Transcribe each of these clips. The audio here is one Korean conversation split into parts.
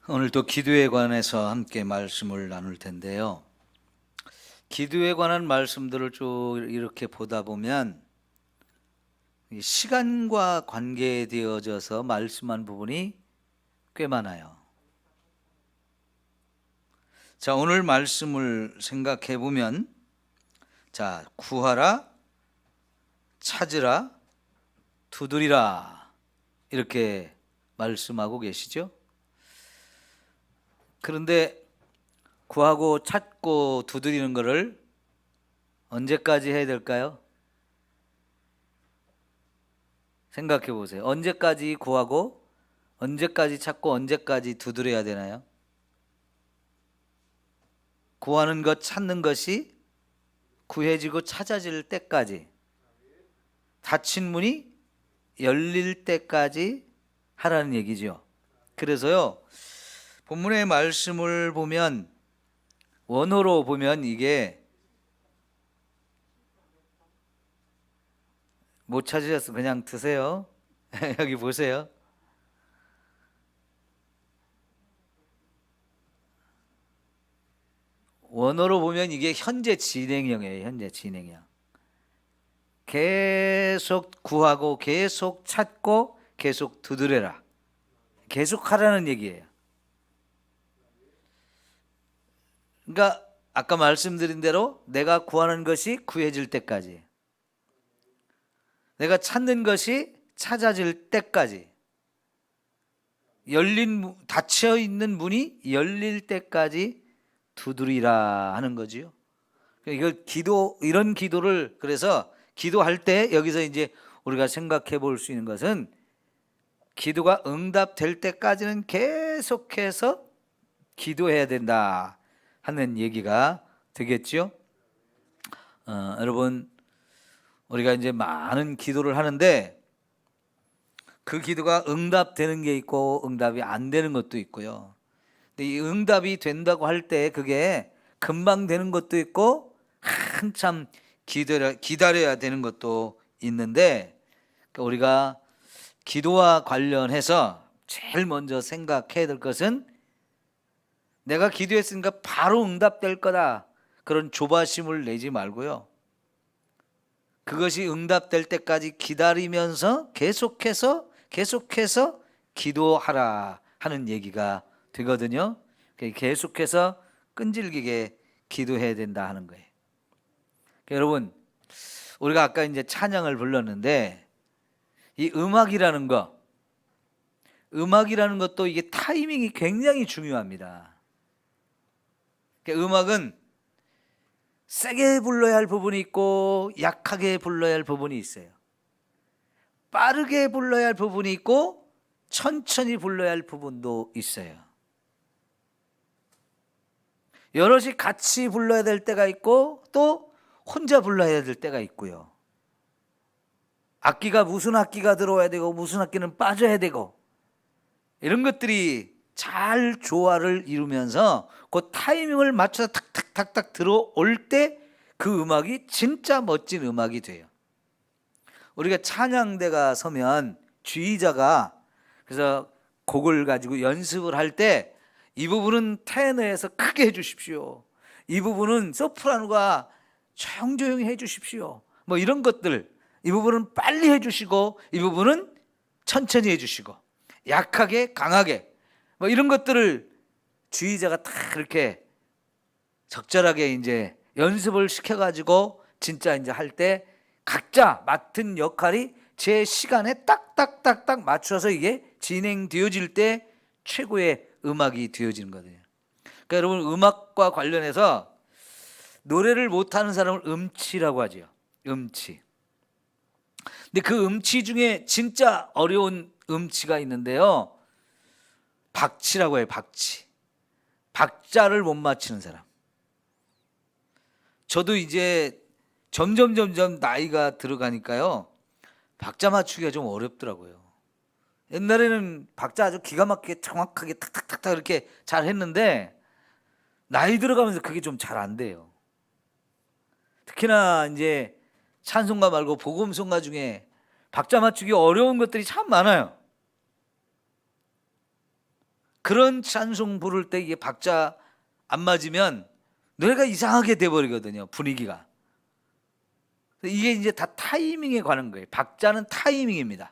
오늘도 기도에 관해서 함께 말씀을 나눌 텐데요. 기도에 관한 말씀들을 쭉 이렇게 보다 보면 시간과 관계되어져서 말씀한 부분이 꽤 많아요. 자, 오늘 말씀을 생각해 보면, 자, 구하라, 찾으라, 두드리라, 이렇게 말씀하고 계시죠. 그런데 구하고 찾고 두드리는 것을 언제까지 해야 될까요? 생각해 보세요. 언제까지 구하고 언제까지 찾고 언제까지 두드려야 되나요? 구하는 것, 찾는 것이 구해지고 찾아질 때까지, 닫힌 문이 열릴 때까지 하라는 얘기죠. 그래서요, 본문의 말씀을 보면, 원어로 보면 이게 못 찾으셨으면 그냥 드세요. 여기 보세요. 원어로 보면 이게 현재 진행형이에요. 현재 진행형. 계속 구하고 계속 찾고 계속 두드려라. 계속 하라는 얘기예요. 그러니까 아까 말씀드린 대로 내가 구하는 것이 구해질 때까지, 내가 찾는 것이 찾아질 때까지, 닫혀 있는 문이 열릴 때까지 두드리라 하는 거지요. 이걸 이런 기도를, 그래서 기도할 때 여기서 이제 우리가 생각해 볼 수 있는 것은, 기도가 응답될 때까지는 계속해서 기도해야 된다 하는 얘기가 되겠죠. 여러분, 우리가 이제 많은 기도를 하는데 그 기도가 응답되는 게 있고 응답이 안 되는 것도 있고요. 근데 이 응답이 된다고 할 때 그게 금방 되는 것도 있고 한참 기다려야 되는 것도 있는데, 그러니까 우리가 기도와 관련해서 제일 먼저 생각해야 될 것은, 내가 기도했으니까 바로 응답될 거다, 그런 조바심을 내지 말고요. 그것이 응답될 때까지 기다리면서 계속해서 기도하라 하는 얘기가 되거든요. 계속해서 끈질기게 기도해야 된다 하는 거예요. 여러분, 우리가 아까 이제 찬양을 불렀는데, 이 음악이라는 것도 이게 타이밍이 굉장히 중요합니다. 음악은 세게 불러야 할 부분이 있고 약하게 불러야 할 부분이 있어요. 빠르게 불러야 할 부분이 있고 천천히 불러야 할 부분도 있어요. 여럿이 같이 불러야 될 때가 있고 또 혼자 불러야 될 때가 있고요. 무슨 악기가 들어와야 되고 무슨 악기는 빠져야 되고, 이런 것들이 잘 조화를 이루면서 그 타이밍을 맞춰서 탁탁탁탁 들어올 때 그 음악이 진짜 멋진 음악이 돼요. 우리가 찬양대가 서면 지휘자가, 그래서 곡을 가지고 연습을 할 때 이 부분은 테너에서 크게 해주십시오, 이 부분은 소프라노가 조용조용히 해주십시오, 뭐 이런 것들, 이 부분은 빨리 해주시고 이 부분은 천천히 해주시고, 약하게 강하게, 뭐 이런 것들을 지휘자가 다 그렇게 적절하게 이제 연습을 시켜가지고 진짜 이제 할 때 각자 맡은 역할이 제 시간에 딱딱딱딱 맞춰서 이게 진행되어질 때 최고의 음악이 되어지는 거거든요. 그러니까 여러분, 음악과 관련해서 노래를 못하는 사람을 음치라고 하죠. 음치. 근데 그 음치 중에 진짜 어려운 음치가 있는데요, 박치라고 해요. 박자를 못 맞추는 사람. 저도 이제 점점 나이가 들어가니까요, 박자 맞추기가 좀 어렵더라고요. 옛날에는 박자 아주 기가 막히게 정확하게 탁탁탁탁 이렇게 잘 했는데, 나이 들어가면서 그게 좀 잘 안 돼요. 특히나 이제 찬송가 말고 복음송가 중에 박자 맞추기 어려운 것들이 참 많아요. 그런 찬송 부를 때 이게 박자 안 맞으면 노래가 이상하게 돼버리거든요, 분위기가. 이게 이제 다 타이밍에 관한 거예요. 박자는 타이밍입니다.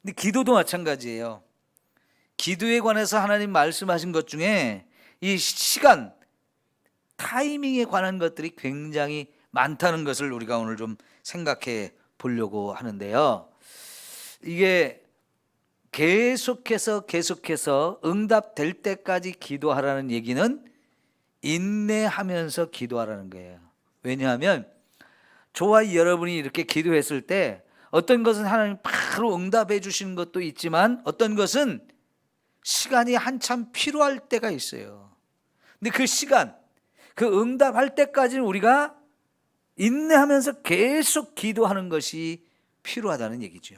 근데 기도도 마찬가지예요. 기도에 관해서 하나님 말씀하신 것 중에 이 시간, 타이밍에 관한 것들이 굉장히 많다는 것을 우리가 오늘 좀 생각해 보려고 하는데요. 이게 계속해서 응답될 때까지 기도하라는 얘기는 인내하면서 기도하라는 거예요. 왜냐하면 저와 여러분이 이렇게 기도했을 때 어떤 것은 하나님 바로 응답해 주시는 것도 있지만 어떤 것은 시간이 한참 필요할 때가 있어요. 근데 그 시간, 그 응답할 때까지는 우리가 인내하면서 계속 기도하는 것이 필요하다는 얘기죠.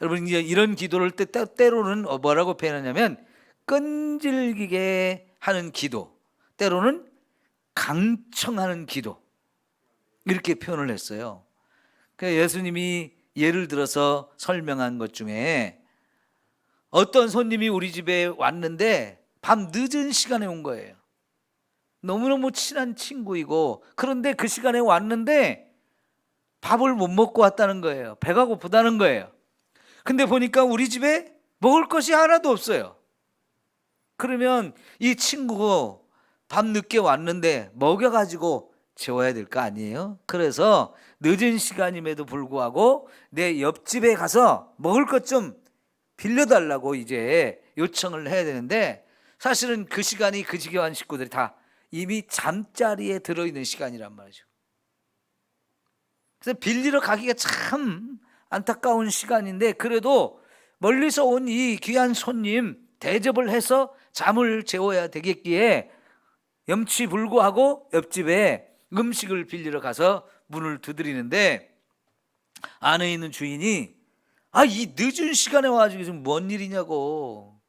여러분, 이제 이런 기도를 때로는 뭐라고 표현하냐면 끈질기게 하는 기도, 때로는 강청하는 기도, 이렇게 표현을 했어요. 그러니까 예수님이 예를 들어서 설명한 것 중에 어떤 손님이 우리 집에 왔는데 밤 늦은 시간에 온 거예요. 너무너무 친한 친구이고, 그런데 그 시간에 왔는데 밥을 못 먹고 왔다는 거예요. 배가 고프다는 거예요. 근데 보니까 우리 집에 먹을 것이 하나도 없어요. 그러면 이 친구가 밤 늦게 왔는데 먹여가지고 재워야 될 거 아니에요? 그래서 늦은 시간임에도 불구하고 내 옆집에 가서 먹을 것 좀 빌려달라고 이제 요청을 해야 되는데, 사실은 그 시간이 그 지겨운 식구들이 다 이미 잠자리에 들어있는 시간이란 말이죠. 그래서 빌리러 가기가 참 안타까운 시간인데, 그래도 멀리서 온 이 귀한 손님 대접을 해서 잠을 재워야 되겠기에 염치불구하고 옆집에 음식을 빌리러 가서 문을 두드리는데, 안에 있는 주인이 이 늦은 시간에 와가지고 지금 뭔 일이냐고.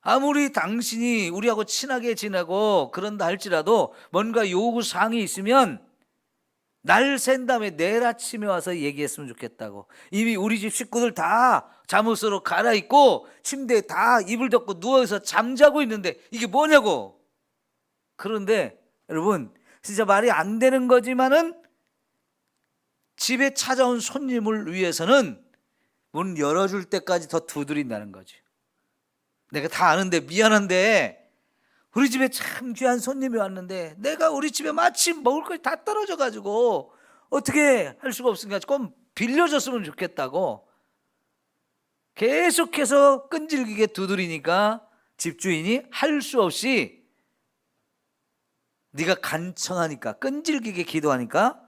아무리 당신이 우리하고 친하게 지내고 그런다 할지라도 뭔가 요구사항이 있으면 날 샌 다음에 내일 아침에 와서 얘기했으면 좋겠다고. 이미 우리 집 식구들 다 잠옷으로 갈아입고 침대에 다 이불 덮고 누워서 잠자고 있는데 이게 뭐냐고. 그런데 여러분, 진짜 말이 안 되는 거지만은 집에 찾아온 손님을 위해서는 문 열어줄 때까지 더 두드린다는 거죠. 내가 다 아는데 미안한데 우리 집에 참 귀한 손님이 왔는데 내가 우리 집에 마침 먹을 것이 다 떨어져 가지고 어떻게 할 수가 없으니까 좀 빌려줬으면 좋겠다고 계속해서 끈질기게 두드리니까 집주인이 할 수 없이 네가 간청하니까, 끈질기게 기도하니까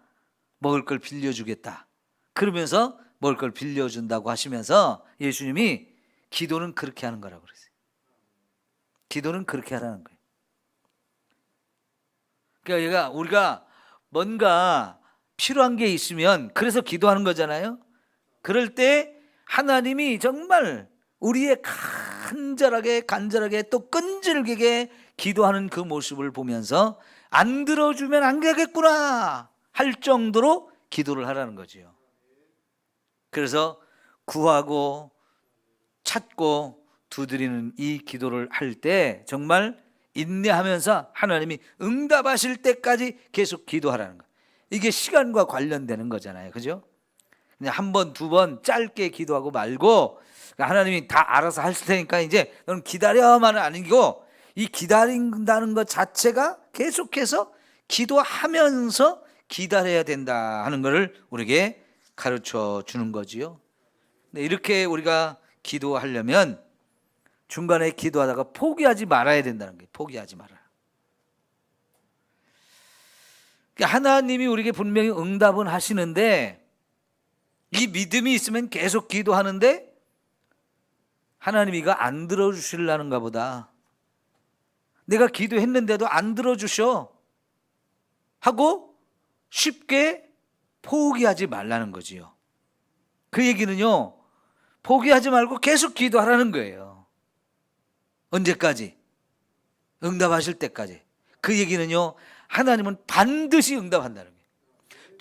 먹을 걸 빌려주겠다, 그러면서 먹을 걸 빌려준다고 하시면서 예수님이 기도는 그렇게 하는 거라고 그랬어요. 기도는 그렇게 하라는 거예요. 그러니까 우리가 뭔가 필요한 게 있으면 그래서 기도하는 거잖아요. 그럴 때 하나님이 정말 우리의 간절하게 또 끈질기게 기도하는 그 모습을 보면서 안 들어주면 안 되겠구나 할 정도로 기도를 하라는 거지요. 그래서 구하고 찾고 두드리는 이 기도를 할 때 정말 인내하면서 하나님이 응답하실 때까지 계속 기도하라는 거예요. 이게 시간과 관련되는 거잖아요. 그죠? 그냥 한 번, 두 번 짧게 기도하고 말고 하나님이 다 알아서 하실 테니까 이제 너는 기다려만은 아니고, 이 기다린다는 것 자체가 계속해서 기도하면서 기다려야 된다 하는 것을 우리에게 가르쳐 주는 거지요. 이렇게 우리가 기도하려면 중간에 기도하다가 포기하지 말아야 된다는 거예요. 포기하지 말아요. 하나님이 우리에게 분명히 응답은 하시는데 이 믿음이 있으면 계속 기도하는데 하나님이 이거 안 들어주시려는가 보다, 내가 기도했는데도 안 들어주셔 하고 쉽게 포기하지 말라는 거지요. 그 얘기는요, 포기하지 말고 계속 기도하라는 거예요. 언제까지? 응답하실 때까지. 그 얘기는요, 하나님은 반드시 응답한다는 거예요.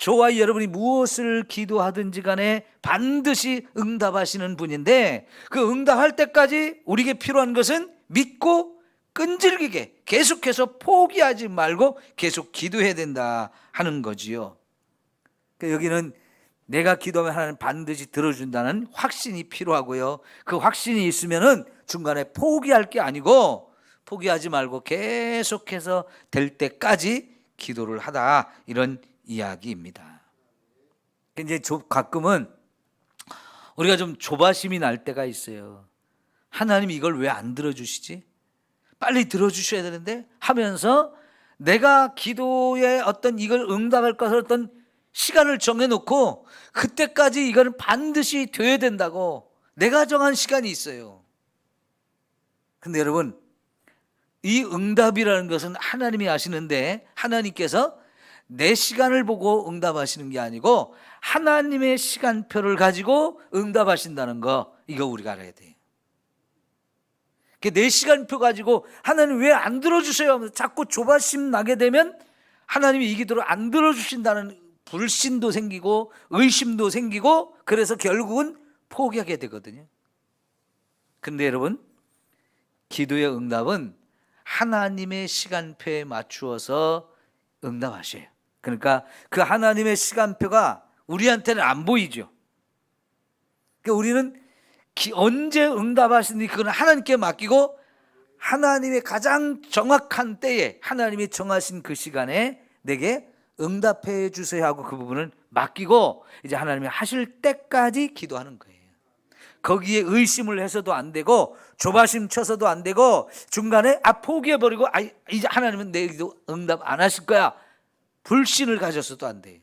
저와 여러분이 무엇을 기도하든지 간에 반드시 응답하시는 분인데, 그 응답할 때까지 우리에게 필요한 것은 믿고 끈질기게 계속해서 포기하지 말고 계속 기도해야 된다 하는 거지요. 여기는 내가 기도하면 하나님 반드시 들어준다는 확신이 필요하고요. 그 확신이 있으면은 중간에 포기할 게 아니고, 포기하지 말고 계속해서 될 때까지 기도를 하다, 이런 이야기입니다. 이제 가끔은 우리가 좀 조바심이 날 때가 있어요. 하나님 이걸 왜 안 들어주시지? 빨리 들어주셔야 되는데 하면서 내가 기도에 어떤 이걸 응답할 것을 어떤 시간을 정해놓고 그때까지 이거는 반드시 돼야 된다고 내가 정한 시간이 있어요. 근데 여러분, 이 응답이라는 것은 하나님이 아시는데, 하나님께서 내 시간을 보고 응답하시는 게 아니고 하나님의 시간표를 가지고 응답하신다는 거, 이거 우리가 알아야 돼요. 내 시간표 가지고 하나님 왜 안 들어주세요 하면서 자꾸 조바심 나게 되면 하나님이 이 기도를 안 들어주신다는 불신도 생기고 의심도 생기고, 그래서 결국은 포기하게 되거든요. 근데 여러분, 기도의 응답은 하나님의 시간표에 맞추어서 응답하셔요. 그러니까 그 하나님의 시간표가 우리한테는 안 보이죠. 그러니까 우리는 언제 응답하시는지 그건 하나님께 맡기고, 하나님의 가장 정확한 때에 하나님이 정하신 그 시간에 내게 응답해 주세요 하고 그 부분을 맡기고 이제 하나님이 하실 때까지 기도하는 거예요. 거기에 의심을 해서도 안 되고 조바심 쳐서도 안 되고 중간에 포기해버리고 이제 하나님은 내 기도 응답 안 하실 거야, 불신을 가져서도 안 돼요.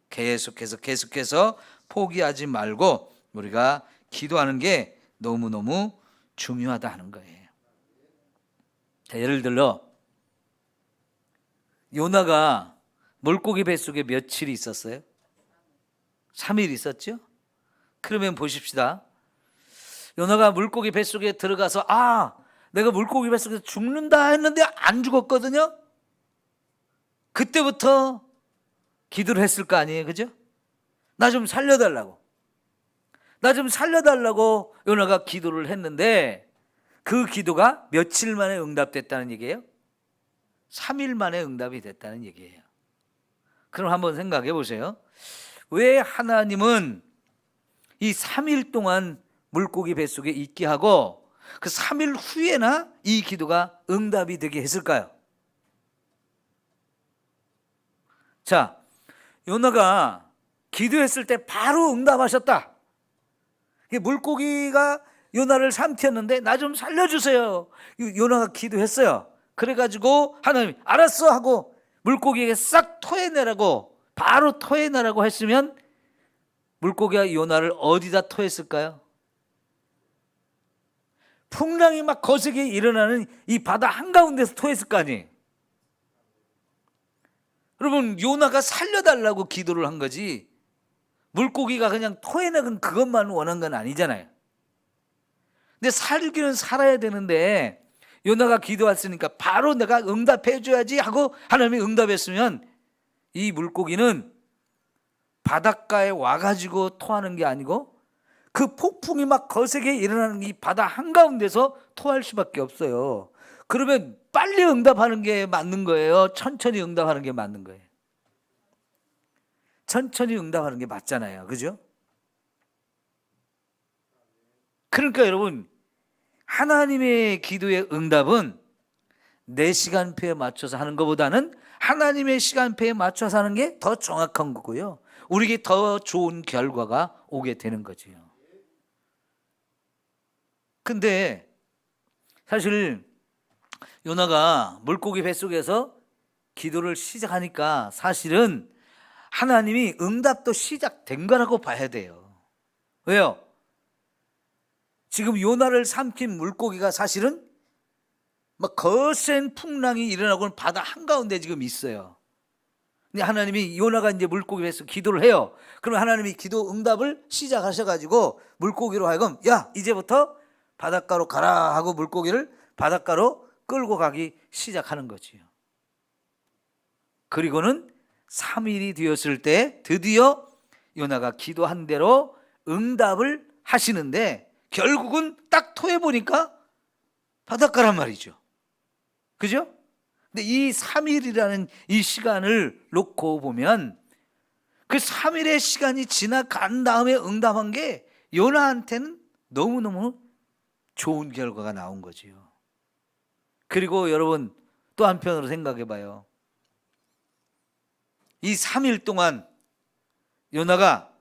계속해서 포기하지 말고 우리가 기도하는 게 너무너무 중요하다 하는 거예요. 자, 예를 들어 요나가 물고기 뱃속에 며칠이 있었어요? 3일 있었죠? 그러면 보십시다. 요나가 물고기 뱃속에 들어가서 내가 물고기 뱃속에서 죽는다 했는데 안 죽었거든요. 그때부터 기도를 했을 거 아니에요, 그죠? 나 좀 살려달라고 요나가 기도를 했는데 그 기도가 며칠 만에 응답됐다는 얘기예요? 3일 만에 응답이 됐다는 얘기예요. 그럼 한번 생각해 보세요. 왜 하나님은 이 3일 동안 물고기 뱃속에 있게 하고 그 3일 후에나 이 기도가 응답이 되게 했을까요? 자, 요나가 기도했을 때 바로 응답하셨다. 물고기가 요나를 삼켰는데 나 좀 살려주세요. 요나가 기도했어요. 그래가지고 하나님이 알았어 하고 물고기에게 싹 토해내라고, 바로 토해내라고 했으면 물고기가 요나를 어디다 토했을까요? 풍랑이 막 거세게 일어나는 이 바다 한가운데서 토했을 거 아니에요. 여러분, 요나가 살려달라고 기도를 한 거지 물고기가 그냥 토해내건 그것만 원한 건 아니잖아요. 근데 살기는 살아야 되는데 요나가 기도했으니까 바로 내가 응답해 줘야지 하고 하나님이 응답했으면 이 물고기는 바닷가에 와가지고 토하는 게 아니고 그 폭풍이 막 거세게 일어나는 이 바다 한가운데서 토할 수밖에 없어요. 그러면 빨리 응답하는 게 맞는 거예요? 천천히 응답하는 게 맞는 거예요? 천천히 응답하는 게 맞잖아요, 그죠? 그러니까 여러분, 하나님의 기도의 응답은 내 시간표에 맞춰서 하는 것보다는 하나님의 시간표에 맞춰서 하는 게 더 정확한 거고요, 우리에게 더 좋은 결과가 오게 되는 거지요. 근데 사실 요나가 물고기 뱃속에서 기도를 시작하니까 사실은 하나님이 응답도 시작된 거라고 봐야 돼요. 왜요? 지금 요나를 삼킨 물고기가 사실은 막 거센 풍랑이 일어나고 바다 한가운데 지금 있어요. 근데 하나님이 요나가 이제 물고기 뱃속 기도를 해요. 그러면 하나님이 기도 응답을 시작하셔가지고 물고기로 하여금 야, 이제부터 바닷가로 가라 하고 물고기를 바닷가로 끌고 가기 시작하는 거지요. 그리고는 3일이 되었을 때 드디어 요나가 기도한 대로 응답을 하시는데 결국은 딱 토해보니까 바닷가란 말이죠. 그죠? 근데 이 3일이라는 이 시간을 놓고 보면 그 3일의 시간이 지나간 다음에 응답한 게 요나한테는 너무너무 좋은 결과가 나온 거지요. 그리고 여러분 또 한편으로 생각해 봐요. 이 3일 동안 요나가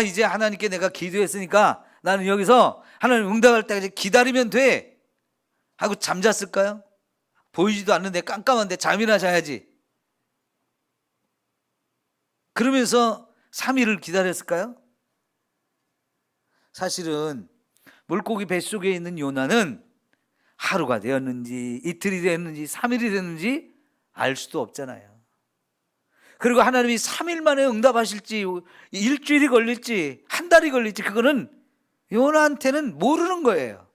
이제 하나님께 내가 기도했으니까 나는 여기서 하나님 응답할 때까지 기다리면 돼 하고 잠잤을까요? 보이지도 않는데 깜깜한데 잠이나 자야지. 그러면서 3일을 기다렸을까요? 사실은 물고기 뱃속에 있는 요나는 하루가 되었는지 이틀이 되었는지 3일이 되었는지 알 수도 없잖아요. 그리고 하나님이 3일 만에 응답하실지 일주일이 걸릴지 한 달이 걸릴지 그거는 요나한테는 모르는 거예요.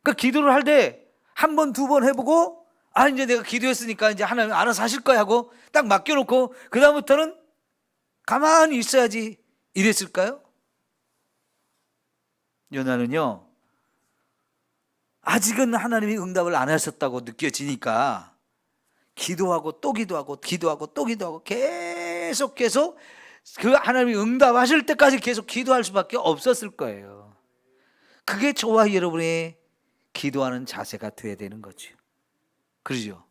그러니까 기도를 할 때 한 번, 두 번 해보고 이제 내가 기도했으니까 이제 하나님 알아서 하실 거야 하고 딱 맡겨놓고 그 다음부터는 가만히 있어야지 이랬을까요? 요나는요 아직은 하나님이 응답을 안 하셨다고 느껴지니까 기도하고 또 기도하고 기도하고 또 기도하고 계속 그 하나님이 응답하실 때까지 계속 기도할 수밖에 없었을 거예요. 그게 저와 여러분의 기도하는 자세가 돼야 되는 거죠. 그러죠?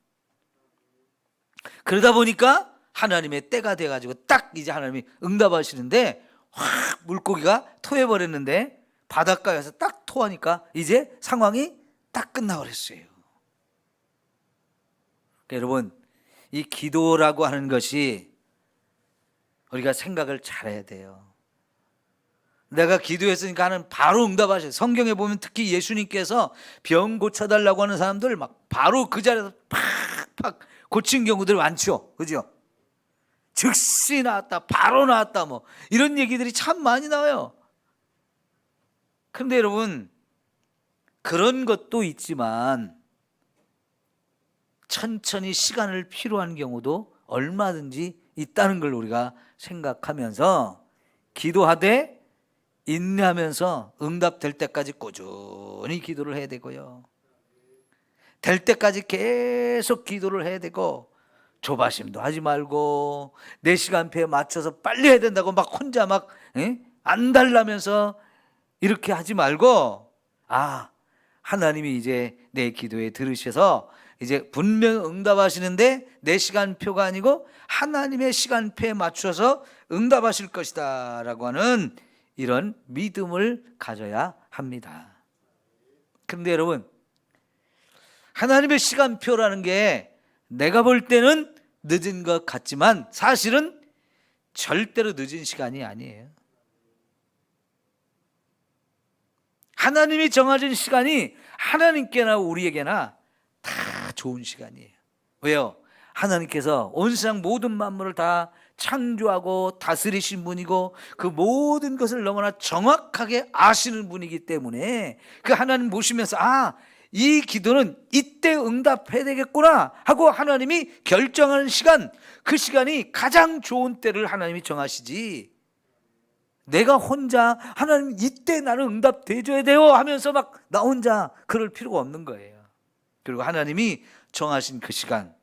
그러다 보니까 하나님의 때가 돼가지고 딱 이제 하나님이 응답하시는데 확 물고기가 토해버렸는데 바닷가에서 딱 토하니까 이제 상황이 딱 끝나버렸어요. 여러분 이 기도라고 하는 것이 우리가 생각을 잘해야 돼요. 내가 기도했으니까 하는 바로 응답하셔요. 성경에 보면 특히 예수님께서 병 고쳐달라고 하는 사람들 막 바로 그 자리에서 팍팍 고친 경우들 많죠. 그죠? 즉시 나왔다 바로 나왔다 뭐 이런 얘기들이 참 많이 나와요. 그런데 여러분 그런 것도 있지만 천천히 시간을 필요한 경우도 얼마든지 있다는 걸 우리가 생각하면서 기도하되 인내하면서 응답될 때까지 꾸준히 기도를 해야 되고요. 될 때까지 계속 기도를 해야 되고 조바심도 하지 말고 내 시간표에 맞춰서 빨리 해야 된다고 막 혼자 막 안달나면서 이렇게 하지 말고 하나님이 이제 내 기도에 들으셔서 이제 분명 응답하시는데 내 시간표가 아니고 하나님의 시간표에 맞춰서 응답하실 것이다 라고 하는 이런 믿음을 가져야 합니다. 그런데 여러분 하나님의 시간표라는 게 내가 볼 때는 늦은 것 같지만 사실은 절대로 늦은 시간이 아니에요. 하나님이 정해진 시간이 하나님께나 우리에게나 다 좋은 시간이에요. 왜요? 하나님께서 온 세상 모든 만물을 다 창조하고 다스리신 분이고 그 모든 것을 너무나 정확하게 아시는 분이기 때문에 그 하나님 보시면서 이 기도는 이때 응답해야 되겠구나 하고 하나님이 결정하는 시간, 그 시간이 가장 좋은 때를 하나님이 정하시지 내가 혼자 하나님 이때 나는 응답 돼줘야 돼요 하면서 막 나 혼자 그럴 필요가 없는 거예요. 그리고 하나님이 정하신 그 시간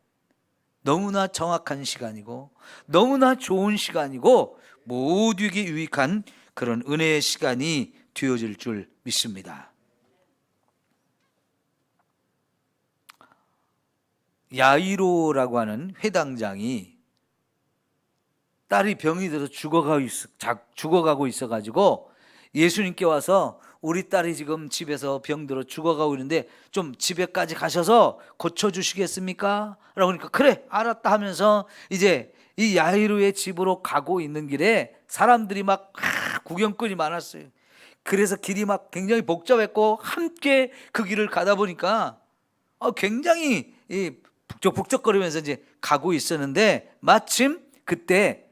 너무나 정확한 시간이고 너무나 좋은 시간이고 모두에게 유익한 그런 은혜의 시간이 되어질 줄 믿습니다. 야이로라고 하는 회당장이 딸이 병이 들어서 죽어가고 있어가지고 예수님께 와서 우리 딸이 지금 집에서 병들어 죽어가고 있는데 좀 집에까지 가셔서 고쳐주시겠습니까? 라고 하니까 그래 알았다 하면서 이제 이 야이로의 집으로 가고 있는 길에 사람들이 막 구경꾼이 많았어요. 그래서 길이 막 굉장히 복잡했고 함께 그 길을 가다 보니까 굉장히 북적북적거리면서 이제 가고 있었는데 마침 그때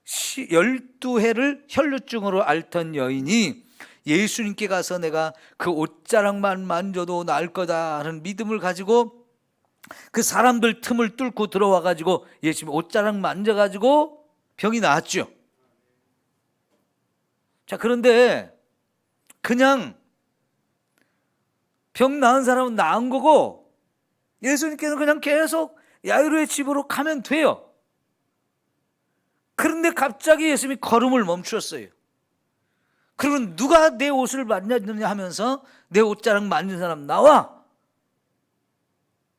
12해를 혈루증으로 앓던 여인이 예수님께 가서 내가 그 옷자락만 만져도 나을 거다 하는 믿음을 가지고 그 사람들 틈을 뚫고 들어와 가지고 예수님 옷자락 만져 가지고 병이 나았죠. 자, 그런데 그냥 병 나은 사람은 나은 거고 예수님께서 그냥 계속 야이로의 집으로 가면 돼요. 그런데 갑자기 예수님이 걸음을 멈추었어요. 그러면 누가 내 옷을 만졌느냐 하면서 내 옷자락 만진 사람 나와.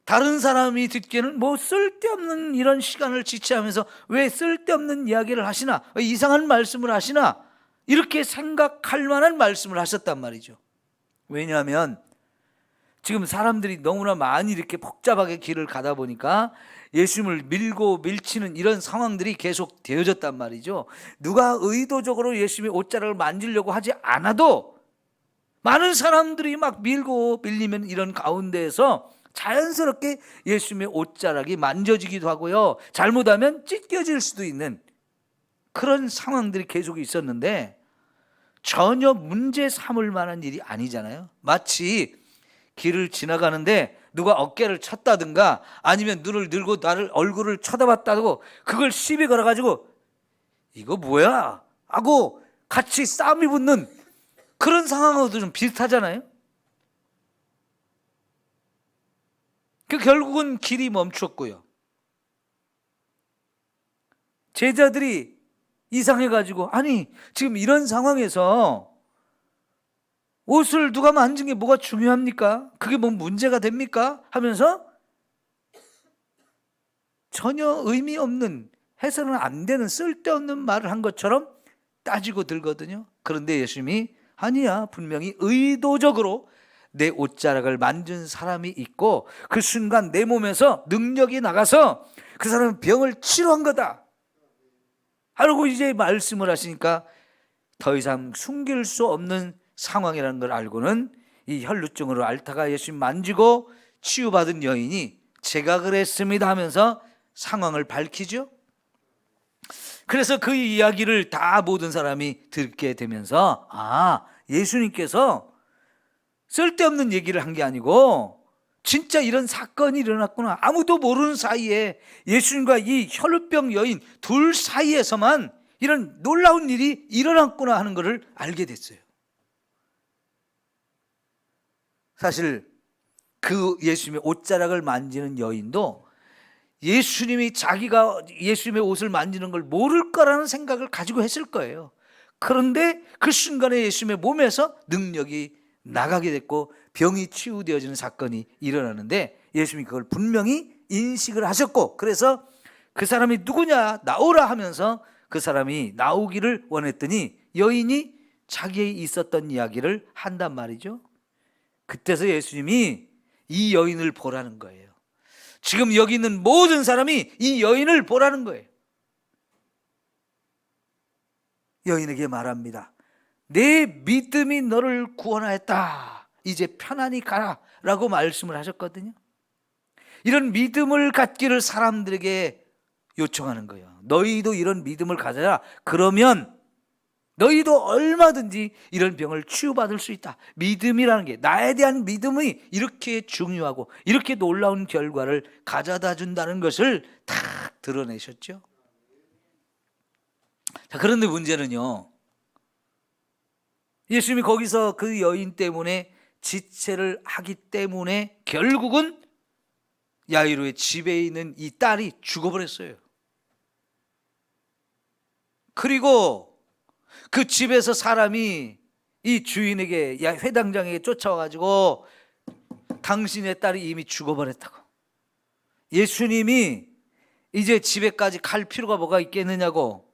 다른 사람이 듣기에는 뭐 쓸데없는 이런 시간을 지체하면서 왜 쓸데없는 이야기를 하시나, 왜 이상한 말씀을 하시나, 이렇게 생각할 만한 말씀을 하셨단 말이죠. 왜냐하면 지금 사람들이 너무나 많이 이렇게 복잡하게 길을 가다 보니까 예수님을 밀고 밀치는 이런 상황들이 계속 되어졌단 말이죠. 누가 의도적으로 예수님의 옷자락을 만지려고 하지 않아도 많은 사람들이 막 밀고 밀리면 이런 가운데에서 자연스럽게 예수님의 옷자락이 만져지기도 하고요, 잘못하면 찢겨질 수도 있는 그런 상황들이 계속 있었는데 전혀 문제 삼을 만한 일이 아니잖아요. 마치 길을 지나가는데 누가 어깨를 쳤다든가 아니면 눈을 들고 나를 얼굴을 쳐다봤다고 그걸 시비 걸어가지고 이거 뭐야 하고 같이 싸움이 붙는 그런 상황하고도 좀 비슷하잖아요. 그 결국은 길이 멈췄고요, 제자들이 이상해가지고 아니 지금 이런 상황에서 옷을 누가 만진 게 뭐가 중요합니까? 그게 뭐 문제가 됩니까? 하면서 전혀 의미 없는, 해서는 안 되는 쓸데없는 말을 한 것처럼 따지고 들거든요. 그런데 예수님이 아니야, 분명히 의도적으로 내 옷자락을 만진 사람이 있고 그 순간 내 몸에서 능력이 나가서 그 사람은 병을 치료한 거다 하고 이제 말씀을 하시니까 더 이상 숨길 수 없는 상황이라는 걸 알고는 이 혈루증으로 앓다가 예수님 만지고 치유받은 여인이 제가 그랬습니다 하면서 상황을 밝히죠. 그래서 그 이야기를 다 모든 사람이 듣게 되면서 아, 예수님께서 쓸데없는 얘기를 한 게 아니고 진짜 이런 사건이 일어났구나, 아무도 모르는 사이에 예수님과 이 혈루병 여인 둘 사이에서만 이런 놀라운 일이 일어났구나 하는 것을 알게 됐어요. 사실 그 예수님의 옷자락을 만지는 여인도 예수님이 자기가 예수님의 옷을 만지는 걸 모를 거라는 생각을 가지고 했을 거예요. 그런데 그 순간에 예수님의 몸에서 능력이 나가게 됐고 병이 치유되어지는 사건이 일어나는데 예수님이 그걸 분명히 인식을 하셨고, 그래서 그 사람이 누구냐 나오라 하면서 그 사람이 나오기를 원했더니 여인이 자기의 있었던 이야기를 한단 말이죠. 그때서 예수님이 이 여인을 보라는 거예요. 지금 여기 있는 모든 사람이 이 여인을 보라는 거예요. 여인에게 말합니다. 내 믿음이 너를 구원하였다. 이제 편안히 가라 라고 말씀을 하셨거든요. 이런 믿음을 갖기를 사람들에게 요청하는 거예요. 너희도 이런 믿음을 가져라. 그러면 너희도 얼마든지 이런 병을 치유받을 수 있다. 믿음이라는 게, 나에 대한 믿음이 이렇게 중요하고 이렇게 놀라운 결과를 가져다 준다는 것을 탁 드러내셨죠. 자, 그런데 문제는요, 예수님이 거기서 그 여인 때문에 지체를 하기 때문에 결국은 야이로의 집에 있는 이 딸이 죽어버렸어요. 그리고 그 집에서 사람이 이 주인에게, 회당장에게 쫓아와가지고 당신의 딸이 이미 죽어버렸다고, 예수님이 이제 집에까지 갈 필요가 뭐가 있겠느냐고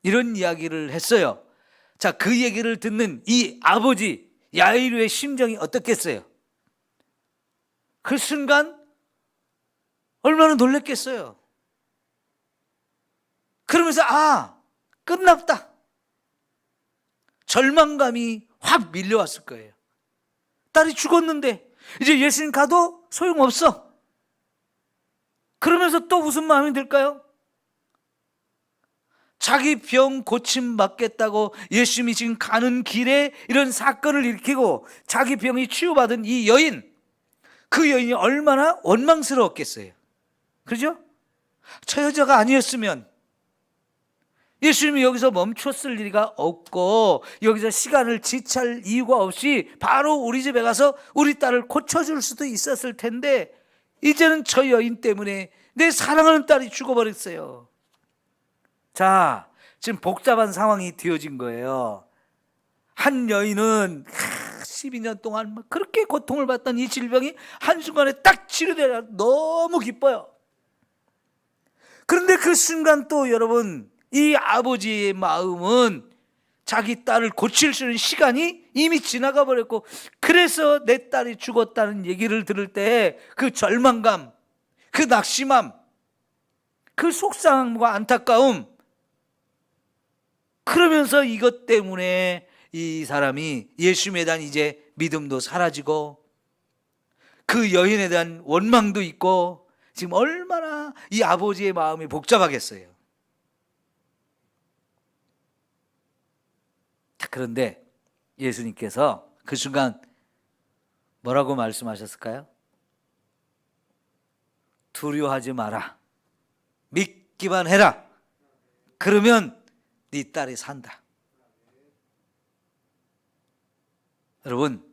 이런 이야기를 했어요. 자, 그 얘기를 듣는 이 아버지 야이로의 심정이 어떻겠어요? 그 순간 얼마나 놀랬겠어요. 그러면서 아, 끝났다, 절망감이 확 밀려왔을 거예요. 딸이 죽었는데 이제 예수님 가도 소용없어. 그러면서 또 무슨 마음이 들까요? 자기 병 고침 받겠다고 예수님이 지금 가는 길에 이런 사건을 일으키고 자기 병이 치유받은 이 여인, 그 여인이 얼마나 원망스러웠겠어요. 그죠? 저 여자가 아니었으면 예수님이 여기서 멈췄을 리가 없고 여기서 시간을 지체할 이유가 없이 바로 우리 집에 가서 우리 딸을 고쳐줄 수도 있었을 텐데 이제는 저 여인 때문에 내 사랑하는 딸이 죽어버렸어요. 자, 지금 복잡한 상황이 되어진 거예요. 한 여인은 12년 동안 그렇게 고통을 받던 이 질병이 한순간에 딱 치료되라 너무 기뻐요. 그런데 그 순간 또 여러분, 이 아버지의 마음은 자기 딸을 고칠 수 있는 시간이 이미 지나가 버렸고, 그래서 내 딸이 죽었다는 얘기를 들을 때 그 절망감, 그 낙심함, 그 속상함과 안타까움, 그러면서 이것 때문에 이 사람이 예수님에 대한 이제 믿음도 사라지고 그 여인에 대한 원망도 있고, 지금 얼마나 이 아버지의 마음이 복잡하겠어요. 그런데 예수님께서 그 순간 뭐라고 말씀하셨을까요? 두려워하지 마라. 믿기만 해라. 그러면 네 딸이 산다. 여러분,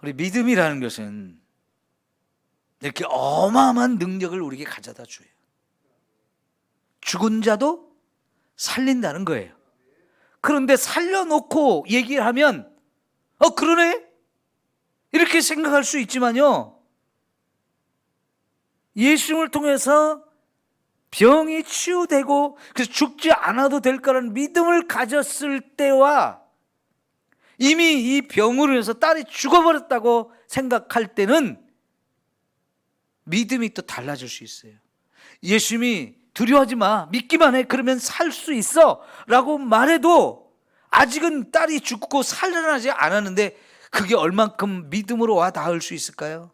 우리 믿음이라는 것은 이렇게 어마어마한 능력을 우리에게 가져다 줘요. 죽은 자도 살린다는 거예요. 그런데 살려놓고 얘기를 하면 그러네? 이렇게 생각할 수 있지만요, 예수님을 통해서 병이 치유되고 그래서 죽지 않아도 될 거라는 믿음을 가졌을 때와 이미 이 병으로 인해서 딸이 죽어버렸다고 생각할 때는 믿음이 또 달라질 수 있어요. 예수님이 두려워하지 마, 믿기만 해, 그러면 살 수 있어 라고 말해도 아직은 딸이 죽고 살아나지 않았는데 그게 얼만큼 믿음으로 와 닿을 수 있을까요?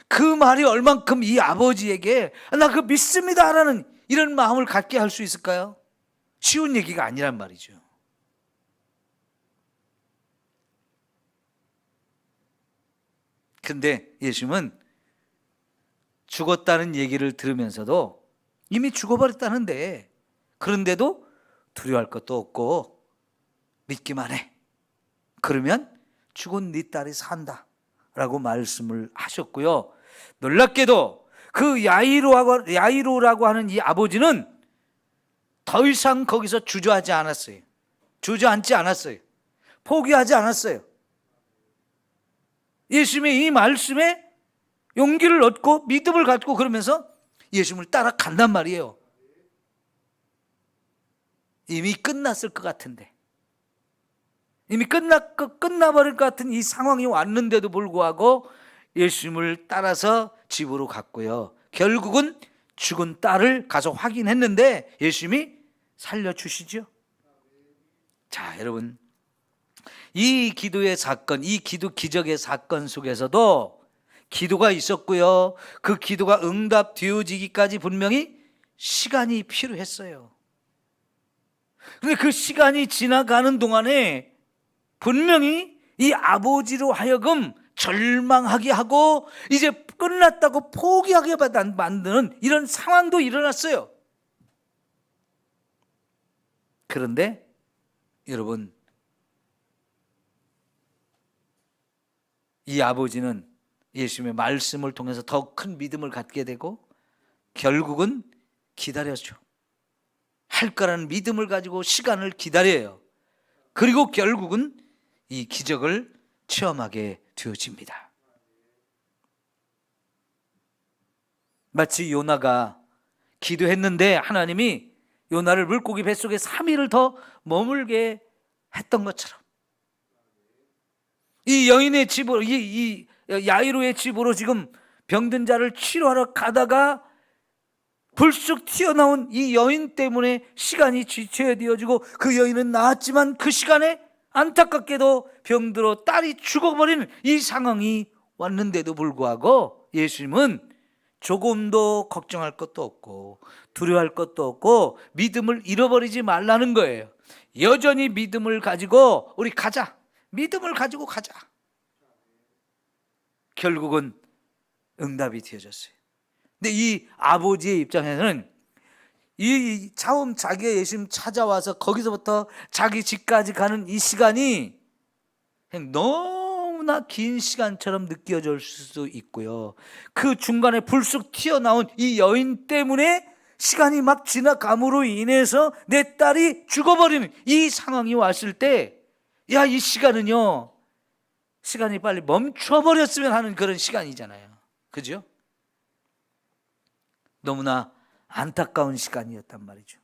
그 말이 얼만큼 이 아버지에게 나 그거 믿습니다 라는 이런 마음을 갖게 할 수 있을까요? 쉬운 얘기가 아니란 말이죠. 근데 예수님은 죽었다는 얘기를 들으면서도 이미 죽어버렸다는데, 그런데도 두려워할 것도 없고 믿기만 해. 그러면 죽은 네 딸이 산다 라고 말씀을 하셨고요. 놀랍게도 그 야이로라고 하는 이 아버지는 더 이상 거기서 주저하지 않았어요. 주저앉지 않았어요. 포기하지 않았어요. 예수님의 이 말씀에 용기를 얻고 믿음을 갖고 그러면서 예수님을 따라간단 말이에요. 이미 끝났을 것 같은데, 이미 끝나버릴 것 같은 이 상황이 왔는데도 불구하고 예수님을 따라서 집으로 갔고요. 결국은 죽은 딸을 가서 확인했는데 예수님이 살려주시죠. 자, 여러분, 이 기도의 사건, 이 기적의 사건 속에서도 기도가 있었고요. 그 기도가 응답되어지기까지 분명히 시간이 필요했어요. 그런데 그 시간이 지나가는 동안에 분명히 이 아버지로 하여금 절망하게 하고 이제 끝났다고 포기하게 만드는 이런 상황도 일어났어요. 그런데 여러분, 이 아버지는 예수님의 말씀을 통해서 더 큰 믿음을 갖게 되고 결국은 기다렸죠. 할 거라는 믿음을 가지고 시간을 기다려요. 그리고 결국은 이 기적을 체험하게 되어집니다. 마치 요나가 기도했는데 하나님이 요나를 물고기 뱃속에 3일을 더 머물게 했던 것처럼 이 여인의 집으로, 이 야이로의 집으로 지금 병든 자를 치료하러 가다가 불쑥 튀어나온 이 여인 때문에 시간이 지체되어지고 그 여인은 나았지만 그 시간에 안타깝게도 병들어 딸이 죽어버리는 이 상황이 왔는데도 불구하고 예수님은 조금도 걱정할 것도 없고 두려워할 것도 없고 믿음을 잃어버리지 말라는 거예요. 여전히 믿음을 가지고 우리 가자. 믿음을 가지고 가자. 결국은 응답이 되어졌어요. 근데 이 아버지의 입장에서는 이 처음 자기가 예수님 찾아와서 거기서부터 자기 집까지 가는 이 시간이 그냥 너무나 긴 시간처럼 느껴질 수도 있고요. 그 중간에 불쑥 튀어나온 이 여인 때문에 시간이 막 지나감으로 인해서 내 딸이 죽어버리는 이 상황이 왔을 때, 야, 이 시간은요, 시간이 빨리 멈춰버렸으면 하는 그런 시간이잖아요. 그죠? 너무나 안타까운 시간이었단 말이죠.